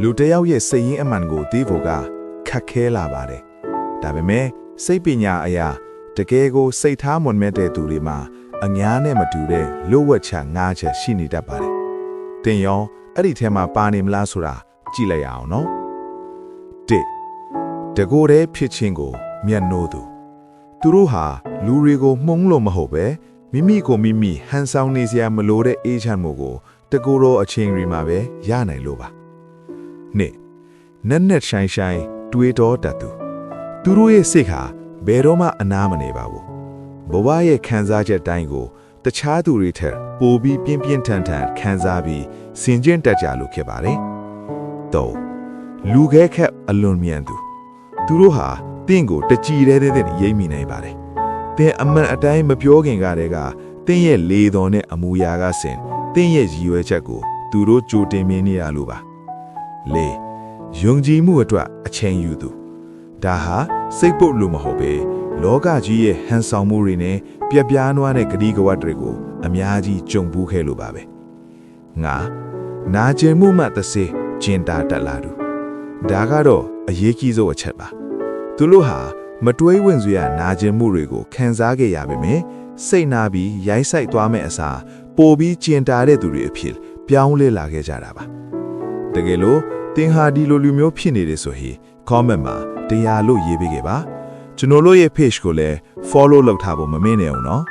လူတယောက်ရဲ့စိတ်ရင်းအမှန်ကိုသိဖို့ကခက်ခဲလာပါတယ်ဒါပေမဲ့စိတ်ပညာအရာတကယ်ကိုစိတ်ထားမွန်မဲ့တဲ့သူတွေမှာအများနဲ့မတူတဲ့လိုဝက်ချ၅ချက်ရှိနေတတ်ပါတယ်တင်ရောအဲ့ဒီထဲမှာပါနေမလားဆိုတာကြည့်လိုက်ရအောင်နော်၁တကိုယ်တည်းဖြစ်ခြင်းကိုမျက်နှိုးသူသူတို့ဟာလူတွေကိုမှုန်းလို့မဟုတ်ပဲမိမိကိုမိမိဟန်ဆောင်နေစရာမလိုတဲ့အေးချမ်းမှုကိုတကူတော်အချိန်ရီမှာပဲရနိုင်လို့ပါနှစ်နက်နက်ရှိုင်းရှိုင်းတွေးတော်တတ်သူသူတို့ရဲ့စိတ်ဟာဘယ်တော့မှအနားမနေပါဘူးဘဝရဲ့ခံစားချက်တိုင်းကိုတခြားသူတွေထက်ပိုပြီးပြင်းပြင်းထန်ထန်ခံစားပြီးစင်ကျင့်တတ်ကြလို့ဖြစ်ပါတယ်၃လူခဲခက်အလွန်မြန်သူသူတို့ဟာတင့်ကိုတကြည်တဲ့ရိပ်မိနိုင်ပါတယ်တင်အမှန်အတိုင်းမပြောခင်ကတည်းကတင်းရဲ့လေတော်နဲ့အမူအရာကစင်တင်းရဲ့ရည်ရွယ်ချက်ကိုသူတို့ကြိုတင်မင်းနေရလို့ပါ၄ယုံကြည်မှုအတွက်အချိန်ယူသူဒါဟာစိတ်ပုတ်လို့မဟုတ်ပဲလောကကြီးရဲ့ဟန်ဆောင်မှုတွေနဲ့ပြပြားနွားတဲ့ဂတိကဝတ်တွေကိုအများကြီးကြုံဘူးခဲ့လို့ပါပဲ၅နာကျင်မှုမှသစေကျင်တာတက်လာသူဒါကတော့အရေးကြီးဆုံးအချက်ပါသူတို့ဟာမတွေးဝင်စွာနာကျင်မှုတွေကိုခံစားခဲ့ရပေမယ့်စိတ်နာပြီးရိုက်ဆိုင်သွားမဲ့အစားပိုပြီးကျင်တာတဲ့သူတွေအဖြစ်ပြောင်းလဲလာခဲ့ကြတာပါတကယ်လို့တင်ဟာဒီလိုလူမျိုးဖြစ်နေတယ်ဆိုရင် comment မှာတရားလို့ရေးပေးခဲ့ပါကျွန်တော်တို့ရဲ့ page ကိုလည်း follow လုပ်ထားဖို့မမေ့နဲ့အောင်နော်